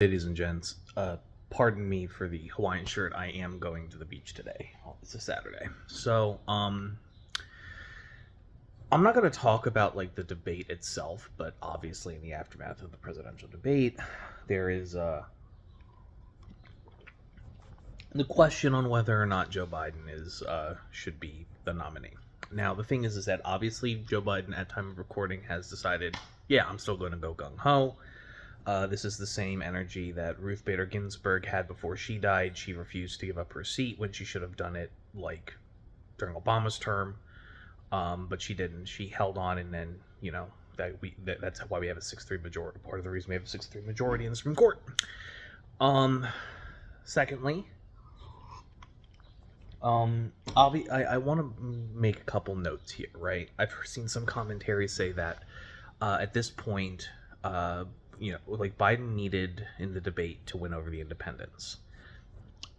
Ladies and gents, pardon me for the Hawaiian shirt. I am going to the beach today. It's a Saturday. So, I'm not going to talk about like the debate itself, but obviously in the aftermath of the presidential debate, there is the question on whether or not Joe Biden is should be the nominee. Now, the thing is that obviously Joe Biden at time of recording has decided, yeah, I'm still going to go gung ho. This is the same energy that Ruth Bader Ginsburg had before she died. She refused to give up her seat when she should have done it, like, during Obama's term. But she didn't. She held on, and then, that's why we have a 6-3 majority. Part of the reason we have a 6-3 majority in the Supreme Court. Secondly, I want to make a couple notes here, right? I've seen some commentary say that at this point, like Biden needed in the debate to win over the independents,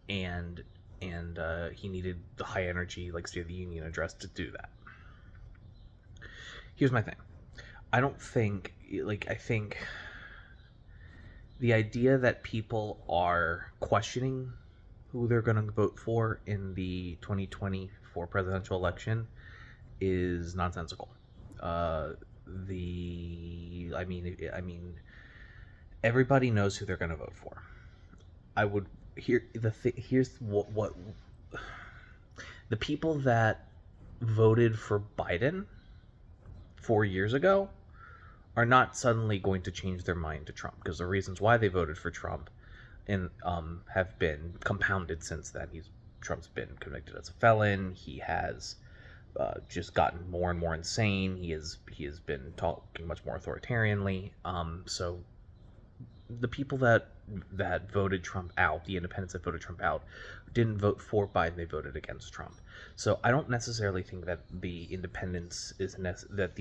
and he needed the high energy like State of the Union address to do that. Here's my thing. I think the idea that people are questioning who they're going to vote for in the 2024 presidential election is nonsensical. I mean, everybody knows who they're going to vote for. Here's what the people that voted for Biden 4 years ago are not suddenly going to change their mind to Trump, because the reasons why they voted for Trump have been compounded since then. Trump's been convicted as a felon. He has just gotten more and more insane. He has been talking much more authoritarianly. So the people that voted Trump out, the independents that voted Trump out, didn't vote for Biden. They voted against Trump. So I don't necessarily think that the independence that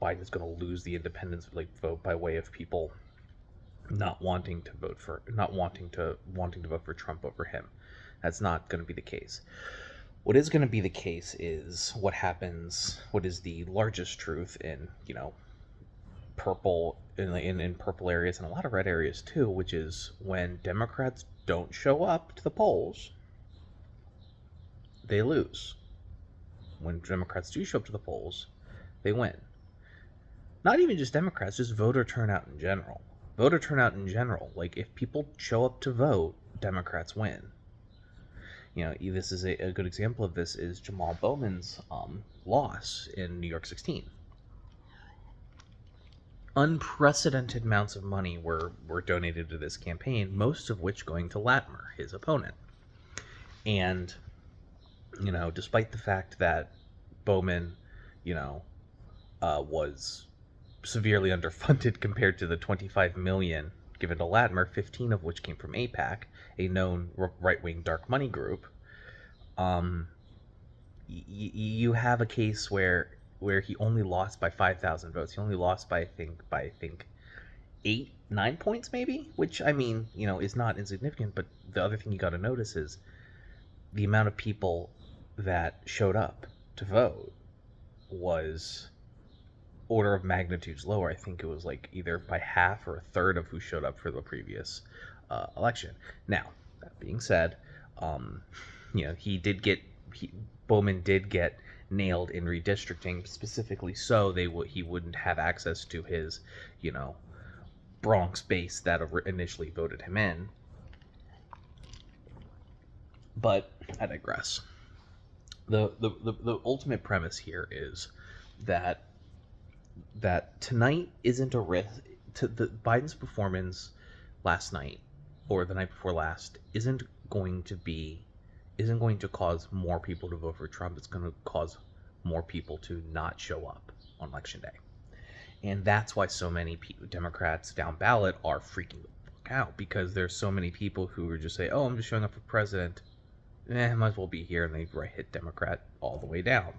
Biden is going to lose the independence vote by way of people not wanting to vote for Trump over him. That's not going to be the case. What is going to be the case is what is the largest truth in purple in purple areas and a lot of red areas too, which is when Democrats don't show up to the polls, they lose. When Democrats do show up to the polls, they win. Not even just Democrats, just voter turnout in general. Like, if people show up to vote, Democrats win. This is a good example of this is Jamal Bowman's loss in New York 16. Unprecedented amounts of money were donated to this campaign, most of which going to Latimer, his opponent. And, despite the fact that Bowman, was severely underfunded compared to the $25 million given to Latimer, 15 of which came from AIPAC, a known right-wing dark money group. You have a case where he only lost by 5,000 votes. He only lost by I think 8-9 points maybe, which is not insignificant. But the other thing you got to notice is the amount of people that showed up to vote was order of magnitudes lower. I think it was like either by half or a third of who showed up for the previous election. Now, that being said, Bowman did get nailed in redistricting, specifically so he wouldn't have access to his, Bronx base that initially voted him in. But I digress. The ultimate premise here is that tonight isn't a risk. Biden's performance last night or the night before last isn't going to cause more people to vote for Trump. It's going to cause more people to not show up on election day. And that's why so many Democrats down ballot are freaking the fuck out, because there's so many people who are just say, oh, I'm just showing up for president. Might as well be here. And they hit Democrat all the way down.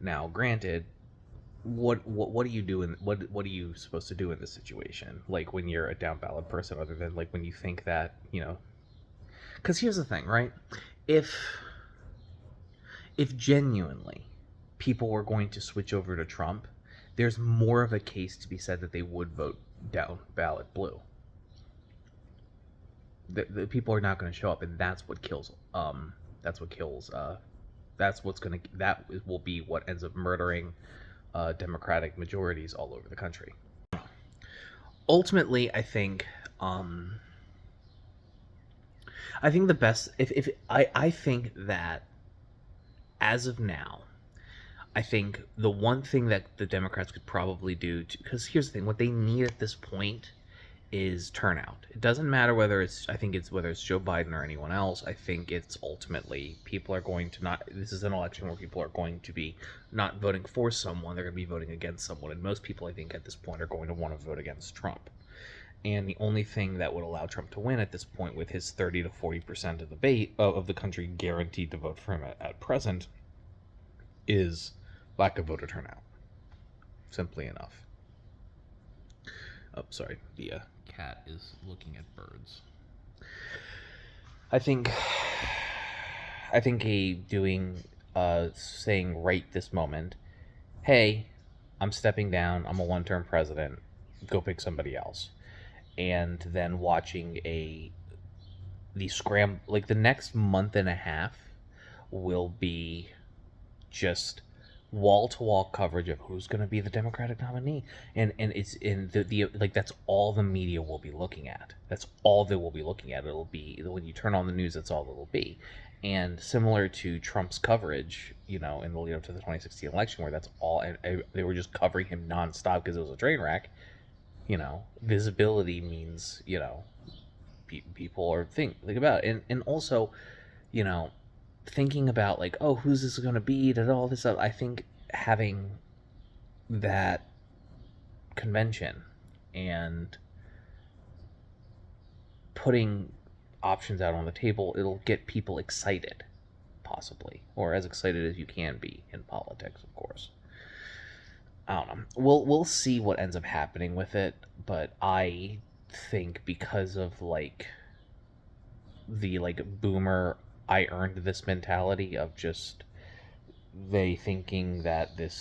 Now, granted, what do you do what are you supposed to do in this situation? Like, when you're a down ballot person, other than like when you think that, because here's the thing, right? If genuinely people were going to switch over to Trump, there's more of a case to be said that they would vote down ballot blue. The people are not going to show up, and that's what kills. That's what kills. That's what's going to. That will be what ends up murdering Democratic majorities all over the country. Ultimately, I think the best. If I think that as of now, I think the one thing that the Democrats could probably do, because here's the thing: what they need at this point is turnout. It doesn't matter whether it's whether it's Joe Biden or anyone else. I think it's ultimately people are going to not. This is an election where people are going to be not voting for someone; they're going to be voting against someone. And most people, I think, at this point, are going to want to vote against Trump. And the only thing that would allow Trump to win at this point, with his 30 to 40% of the country guaranteed to vote for him at present, is lack of voter turnout. Simply enough. Oh, sorry. The cat is looking at birds. I think saying right this moment, hey, I'm stepping down. I'm a one-term president. Go pick somebody else. And then watching the next month and a half will be just wall-to-wall coverage of who's going to be the Democratic nominee, and it's in the that's all the media will be looking at. That's all they will be looking at. It'll be when you turn on the news, that's all it'll be. And similar to Trump's coverage, in the lead up to the 2016 election, where that's all they were just covering him nonstop because it was a train wreck. Visibility means people are think about it. And also, thinking about who's this going to be, all this stuff. I think having that convention and putting options out on the table, it'll get people excited, possibly, or as excited as you can be in politics, of course. I don't know. We'll see what ends up happening with it, but I think because of the boomer I earned this mentality of just they thinking that the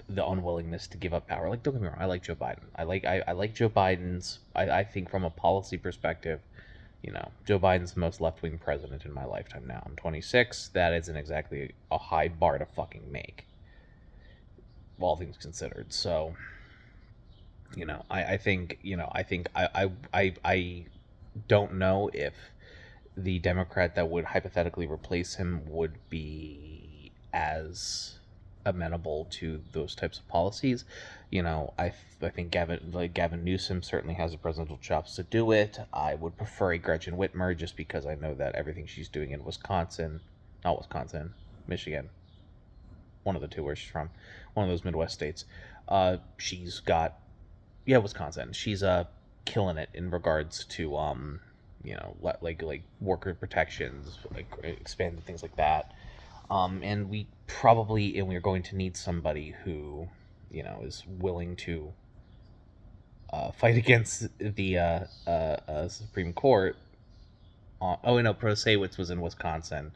unwillingness to give up power. Don't get me wrong, I like Joe Biden. I like Joe Biden's. I think from a policy perspective, Joe Biden's the most left wing president in my lifetime. Now I'm 26. That isn't exactly a high bar to fucking make, all things considered. So, I don't know if the Democrat that would hypothetically replace him would be as amenable to those types of policies. I think Gavin Newsom certainly has the presidential chops to do it. I would prefer a Gretchen Whitmer just because I know that everything she's doing in Michigan, one of the two where she's from, one of those Midwest states. She's got, Wisconsin. She's killing it in regards to worker protections, expanded things like that. And we're going to need somebody who, is willing to fight against the Supreme Court. Protasiewicz was in Wisconsin.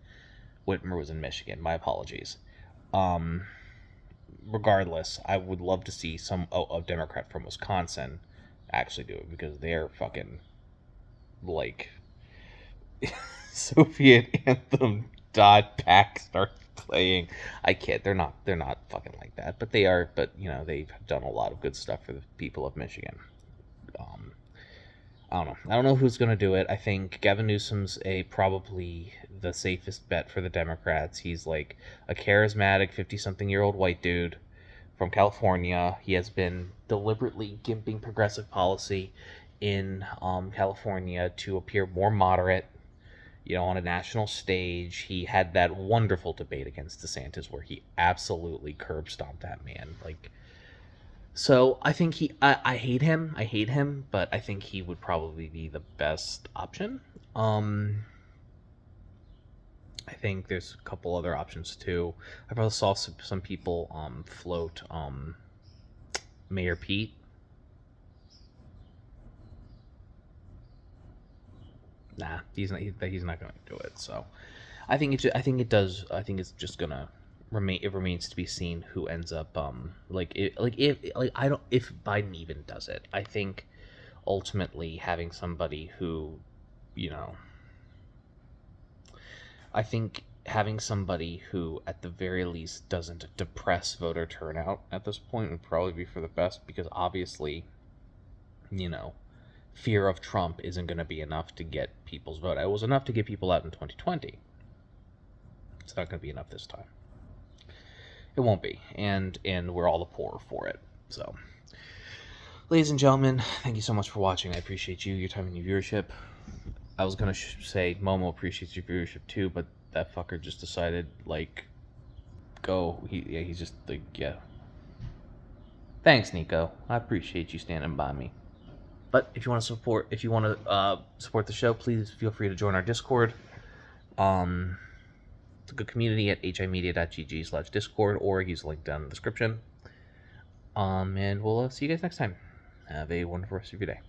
Whitmer was in Michigan. My apologies. Regardless, I would love to see a Democrat from Wisconsin actually do it, because they're fucking Soviet anthem .pack starts playing. I can't. They're not fucking like that, but they are. But they've done a lot of good stuff for the people of Michigan. I don't know who's gonna do it. I think Gavin Newsom's probably the safest bet for the Democrats. He's a charismatic 50-something-year-old white dude from California. He has been deliberately gimping progressive policy in California to appear more moderate, on a national stage. He had that wonderful debate against DeSantis where he absolutely curb stomped that man. So I think I hate him, but I think he would probably be the best option. I think there's a couple other options too. I probably saw some people float Mayor Pete. Nah, he's not going to do it. So I think it's just gonna remain. It remains to be seen who ends up if Biden even does it. I think ultimately having somebody who, you know, I think having somebody who, at the very least, doesn't depress voter turnout at this point would probably be for the best, because obviously, you know, fear of Trump isn't going to be enough to get people's vote. It was enough to get people out in 2020. It's not going to be enough this time. It won't be, and we're all the poorer for it. So, ladies and gentlemen, thank you so much for watching. I appreciate you, your time, and your viewership. I was gonna say Momo appreciates your viewership too, but that fucker just decided, like, go. He's just like, yeah. Thanks, Nico. I appreciate you standing by me. But if you want to support the show, please feel free to join our Discord. It's a good community at himedia.gg/discord, or use the link down in the description. And we'll see you guys next time. Have a wonderful rest of your day.